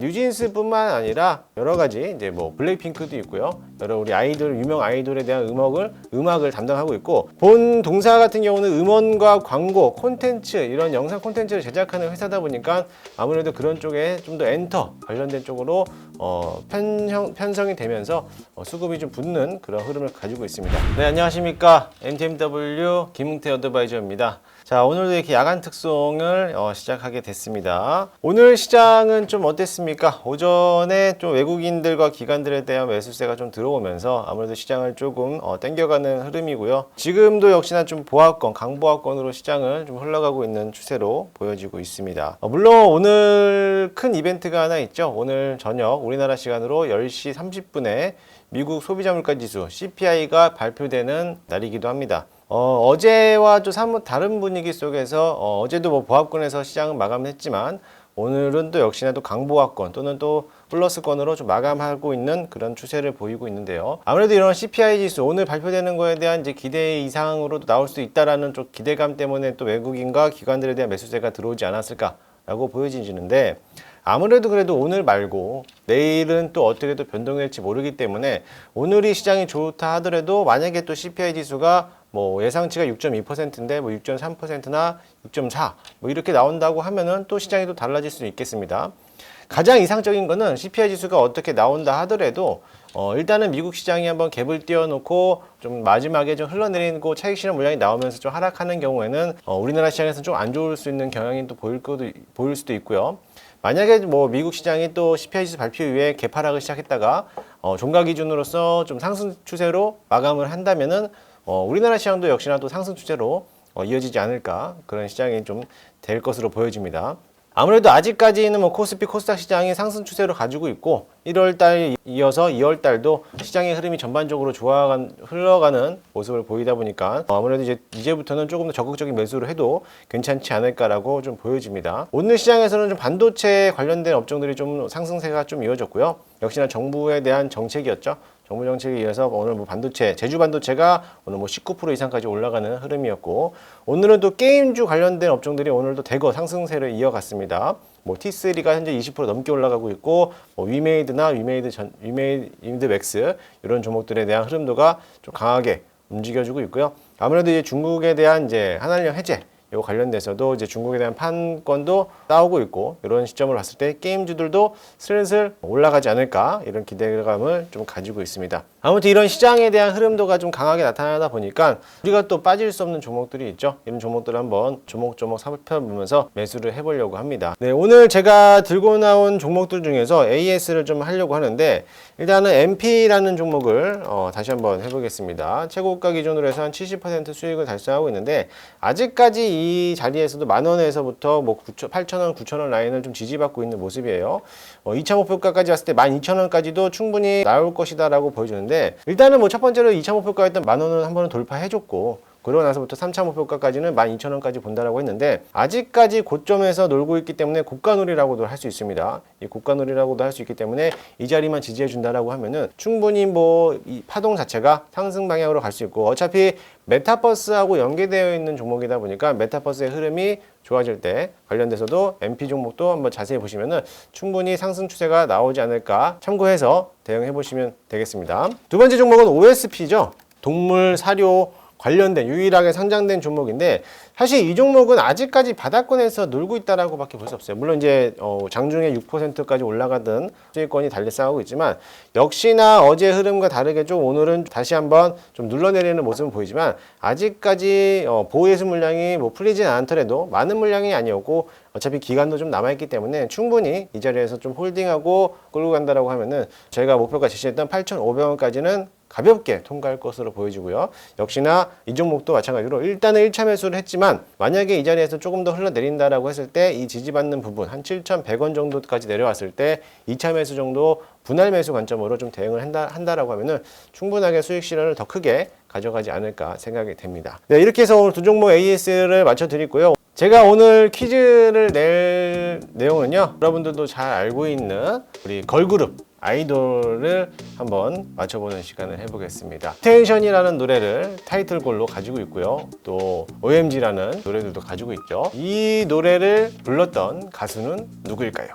뉴진스뿐만 아니라 여러 가지 이제 뭐 블랙핑크도 있고요. 여러 우리 아이돌, 유명 아이돌에 대한 음악을 담당하고 있고, 본 동사 같은 경우는 음원과 광고, 콘텐츠, 이런 영상 콘텐츠를 제작하는 회사다 보니까 아무래도 그런 쪽에 좀 더 엔터 관련된 쪽으로 편성이 되면서 수급이 좀 붙는 그런 흐름을 가지고 있습니다. 네, 안녕하십니까. MTMW 김웅태 어드바이저입니다. 자, 오늘도 이렇게 야간 특송을 시작하게 됐습니다. 오늘 시장은 좀 어땠습니까? 오전에 좀 외국인들과 기관들에 대한 매수세가 좀 들어오면서 아무래도 시장을 조금 땡겨가는 흐름이고요. 지금도 역시나 좀 보합권, 강보합권으로 시장을 좀 흘러가고 있는 추세로 보여지고 있습니다. 물론 오늘 큰 이벤트가 하나 있죠. 오늘 저녁 우리나라 시간으로 10시 30분에 미국 소비자 물가 지수 CPI가 발표되는 날이기도 합니다. 어제와 좀 사뭇 다른 분위기 속에서 어제도 뭐 보합권에서 시장은 마감했지만 오늘은 또 역시나 또 강보합권 또는 또 플러스권으로 좀 마감하고 있는 그런 추세를 보이고 있는데요. 아무래도 이런 CPI 지수 오늘 발표되는 거에 대한 이제 기대 이상으로도 나올 수 있다라는 좀 기대감 때문에 또 외국인과 기관들에 대한 매수세가 들어오지 않았을까라고 보여지는데, 아무래도 그래도 오늘 말고 내일은 또 어떻게 또 변동될지 모르기 때문에 오늘이 시장이 좋다 하더라도 만약에 또 CPI 지수가 뭐 예상치가 6.2%인데 뭐 6.3%나 6.4 뭐 이렇게 나온다고 하면은 또 시장이 또 달라질 수 있겠습니다. 가장 이상적인 거는 CPI 지수가 어떻게 나온다 하더라도 일단은 미국 시장이 한번 갭을 띄워놓고 좀 마지막에 좀 흘러내리고 차익 실현 물량이 나오면서 좀 하락하는 경우에는 우리나라 시장에서 좀 안 좋을 수 있는 경향이 또 보일 수도 있고요. 만약에 뭐 미국 시장이 또 CPI 지수 발표 이후에 갭 하락을 시작했다가 종가 기준으로서 좀 상승 추세로 마감을 한다면은 우리나라 시장도 역시나 또 상승 추세로 이어지지 않을까, 그런 시장이 좀 될 것으로 보여집니다. 아무래도 아직까지는 뭐 코스피 코스닥 시장이 상승 추세로 가지고 있고 1월달 이어서 2월달도 시장의 흐름이 전반적으로 흘러가는 모습을 보이다 보니까 아무래도 이제부터는 조금 더 적극적인 매수를 해도 괜찮지 않을까라고 좀 보여집니다. 오늘 시장에서는 좀 반도체 관련된 업종들이 좀 상승세가 좀 이어졌고요. 역시나 정부에 대한 정책이었죠. 정부 정책에 의해서 오늘 뭐 반도체, 제주 반도체가 오늘 뭐 19% 이상까지 올라가는 흐름이었고, 오늘은 또 게임주 관련된 업종들이 오늘도 대거 상승세를 이어갔습니다. 뭐 T3가 현재 20% 넘게 올라가고 있고, 뭐 위메이드나 위메이드 맥스 이런 종목들에 대한 흐름도가 좀 강하게 움직여주고 있고요. 아무래도 이제 중국에 대한 이제 한한령 해제 요 관련돼서도 이제 중국에 대한 판권도 나오고 있고, 이런 시점을 봤을 때 게임주들도 슬슬 올라가지 않을까, 이런 기대감을 좀 가지고 있습니다. 아무튼 이런 시장에 대한 흐름도가 좀 강하게 나타나다 보니까 우리가 또 빠질 수 없는 종목들이 있죠. 이런 종목들을 한번 조목조목 살펴보면서 매수를 해보려고 합니다. 네, 오늘 제가 들고 나온 종목들 중에서 AS를 좀 하려고 하는데, 일단은 MP라는 종목을 다시 한번 해보겠습니다. 최고가 기준으로 해서 한 70% 수익을 달성하고 있는데, 아직까지 이 자리에서도 만원에서부터 뭐 8,000원, 9,000원 라인을 좀 지지받고 있는 모습이에요. 2차 목표가까지 왔을 때 12,000원까지도 충분히 나올 것이다라고 보여주는데, 일단은 뭐 첫 번째로 2차 목표가였던 만원은 한 번은 돌파해줬고, 그러고 나서부터 3차 목표가까지는 12,000원까지 본다라고 했는데, 아직까지 고점에서 놀고 있기 때문에 고가놀이라고도 할 수 있습니다. 이 고가놀이라고도 할 수 있기 때문에 이 자리만 지지해준다라고 하면은 충분히 뭐 이 파동 자체가 상승 방향으로 갈 수 있고, 어차피 메타버스하고 연계되어 있는 종목이다 보니까 메타버스의 흐름이 좋아질 때 관련돼서도 MP 종목도 한번 자세히 보시면은 충분히 상승 추세가 나오지 않을까 참고해서 대응해 보시면 되겠습니다. 두 번째 종목은 OSP죠. 동물 사료 관련된 유일하게 상장된 종목인데, 사실 이 종목은 아직까지 바닥권에서 놀고 있다라고 밖에 볼 수 없어요. 물론 이제 장중에 6%까지 올라가던 수익권이 달리 싸우고 있지만, 역시나 어제 흐름과 다르게 좀 오늘은 다시 한번 좀 눌러내리는 모습은 보이지만, 아직까지 보호예수 물량이 뭐 풀리진 않더라도 많은 물량이 아니었고, 어차피 기간도 좀 남아있기 때문에 충분히 이 자리에서 좀 홀딩하고 끌고 간다라고 하면은 저희가 목표가 제시했던 8,500원까지는 가볍게 통과할 것으로 보여지고요. 역시나 이 종목도 마찬가지로 일단은 1차 매수를 했지만, 만약에 이 자리에서 조금 더 흘러내린다라고 했을 때 이 지지받는 부분 한 7,100원 정도까지 내려왔을 때 2차 매수 정도 분할 매수 관점으로 좀 대응을 한다라고 하면은 충분하게 수익 실현을 더 크게 가져가지 않을까 생각이 됩니다. 네, 이렇게 해서 오늘 두 종목 AS를 맞춰드리고요. 제가 오늘 퀴즈를 낼 내용은요, 여러분들도 잘 알고 있는 우리 걸그룹 아이돌을 한번 맞춰보는 시간을 해보겠습니다. 텐션이라는 노래를 타이틀곡로 가지고 있고요. 또 OMG라는 노래들도 가지고 있죠. 이 노래를 불렀던 가수는 누구일까요?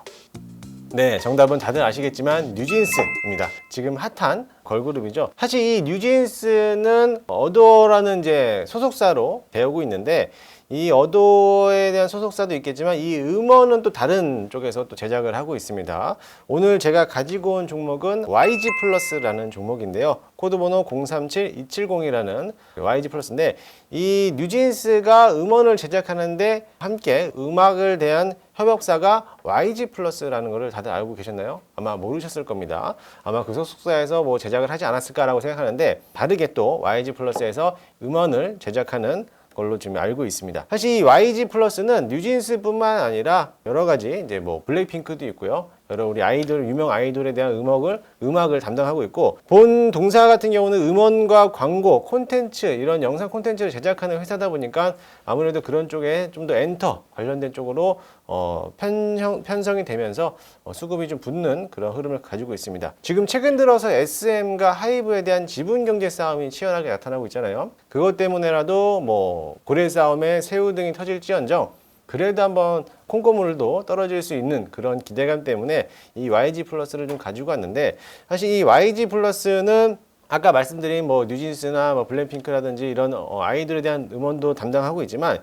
네, 정답은 다들 아시겠지만 뉴진스입니다. 지금 핫한 걸그룹이죠. 사실 이 뉴진스는 어도어라는 이제 소속사로 배우고 있는데, 이 어도에 대한 소속사도 있겠지만 이 음원은 또 다른 쪽에서 또 제작을 하고 있습니다. 오늘 제가 가지고 온 종목은 YG 플러스라는 종목인데요. 코드번호 037270이라는 YG 플러스인데, 이 뉴진스가 음원을 제작하는데 함께 음악을 대한 협업사가 YG 플러스라는 것을 다들 알고 계셨나요? 아마 모르셨을 겁니다. 아마 그 소속사에서 뭐 제작을 하지 않았을까라고 생각하는데, 다르게 또 YG 플러스에서 음원을 제작하는 걸로 지금 알고 있습니다. 사실 이 YG 플러스는 뉴진스뿐만 아니라 여러 가지 이제 뭐 블랙핑크도 있고요. 여러 우리 아이돌, 유명 아이돌에 대한 음악을 담당하고 있고, 본 동사 같은 경우는 음원과 광고, 콘텐츠, 이런 영상 콘텐츠를 제작하는 회사다 보니까 아무래도 그런 쪽에 좀 더 엔터 관련된 쪽으로 편성이 되면서 수급이 좀 붙는 그런 흐름을 가지고 있습니다. 지금 최근 들어서 SM과 하이브에 대한 지분 경제 싸움이 치열하게 나타나고 있잖아요. 그것 때문에라도 뭐 고래 싸움에 새우 등이 터질지언정 그래도 한번 콩고물도 떨어질 수 있는 그런 기대감 때문에 이 YG 플러스를 좀 가지고 왔는데, 사실 이 YG 플러스는 아까 말씀드린 뭐 뉴진스나 뭐 블랙핑크라든지 이런 아이돌에 대한 음원도 담당하고 있지만,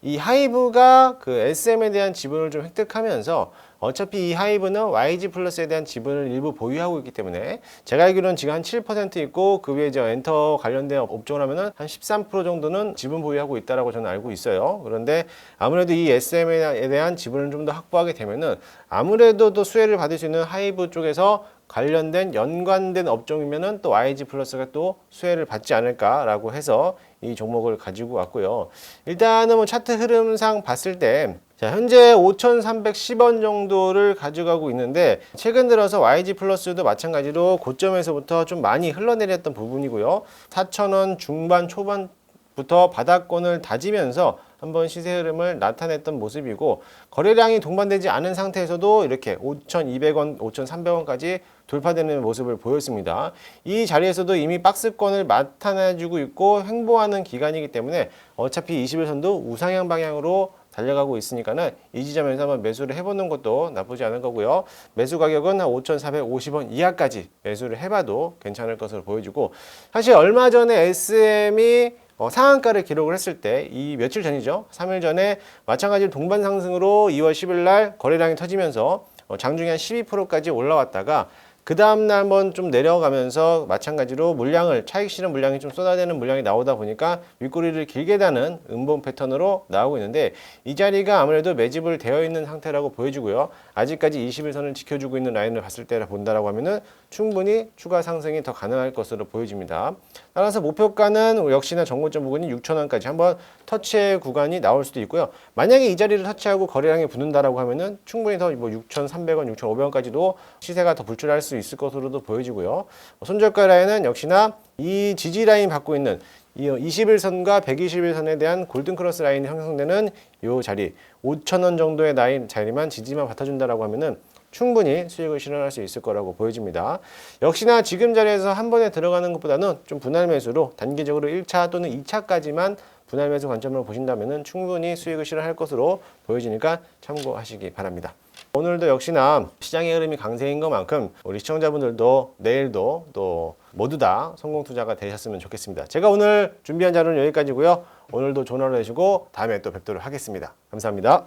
이 하이브가 그 SM에 대한 지분을 좀 획득하면서 어차피 이 하이브는 YG 플러스에 대한 지분을 일부 보유하고 있기 때문에, 제가 알기로는 지금 한 7% 있고 그 외에 엔터 관련된 업종을 하면은 한 13% 정도는 지분 보유하고 있다라고 저는 알고 있어요. 그런데 아무래도 이 SM에 대한 지분을 좀 더 확보하게 되면은 아무래도 또 수혜를 받을 수 있는 하이브 쪽에서 관련된 연관된 업종이면은 또 YG 플러스가 또 수혜를 받지 않을까라고 해서 이 종목을 가지고 왔고요. 일단은 뭐 차트 흐름상 봤을 때, 자, 현재 5,310원 정도를 가져가고 있는데, 최근 들어서 YG 플러스도 마찬가지로 고점에서부터 좀 많이 흘러내렸던 부분이고요. 4,000원 중반 초반부터 바닥권을 다지면서 한번 시세 흐름을 나타냈던 모습이고, 거래량이 동반되지 않은 상태에서도 이렇게 5,200원, 5,300원까지 돌파되는 모습을 보였습니다. 이 자리에서도 이미 박스권을 나타내주고 있고 횡보하는 기간이기 때문에 어차피 21선도 우상향 방향으로 달려가고 있으니까는 이 지점에서 한번 매수를 해보는 것도 나쁘지 않을 거고요. 매수 가격은 한 5,450원 이하까지 매수를 해봐도 괜찮을 것으로 보여지고, 사실 얼마 전에 SM이 상한가를 기록을 했을 때, 이 며칠 전이죠. 3일 전에 마찬가지로 동반 상승으로 2월 10일 날 거래량이 터지면서 장중에 한 12%까지 올라왔다가 그 다음날 한번 좀 내려가면서 마찬가지로 물량을, 차익 실현 물량이 좀 쏟아내는 물량이 나오다 보니까 윗꼬리를 길게 다는 음봉 패턴으로 나오고 있는데, 이 자리가 아무래도 매집을 되어 있는 상태라고 보여지고요. 아직까지 21선을 지켜주고 있는 라인을 봤을 때 본다라고 하면은 충분히 추가 상승이 더 가능할 것으로 보여집니다. 따라서 목표가는 역시나 정고점 부근이 6,000원까지 한번 터치의 구간이 나올 수도 있고요. 만약에 이 자리를 터치하고 거래량이 붙는다라고 하면은 충분히 더 뭐 6,300원, 6,500원까지도 시세가 더 불출할 수 있을 것으로도 보여지고요. 손절가 라인은 역시나 이 지지 라인 받고 있는 이 21선과 121선에 대한 골든크로스 라인이 형성되는 이 자리, 5,000원 정도의 라인 자리만 지지만 받아준다라고 하면은 충분히 수익을 실현할 수 있을 거라고 보여집니다. 역시나 지금 자리에서 한 번에 들어가는 것보다는 좀 분할 매수로 단기적으로 1차 또는 2차까지만 분할 매수 관점으로 보신다면 충분히 수익을 실현할 것으로 보여지니까 참고하시기 바랍니다. 오늘도 역시나 시장의 흐름이 강세인 것만큼 우리 시청자분들도 내일도 또 모두 다 성공 투자가 되셨으면 좋겠습니다. 제가 오늘 준비한 자료는 여기까지고요. 오늘도 좋은 하루 되시고 다음에 또 뵙도록 하겠습니다. 감사합니다.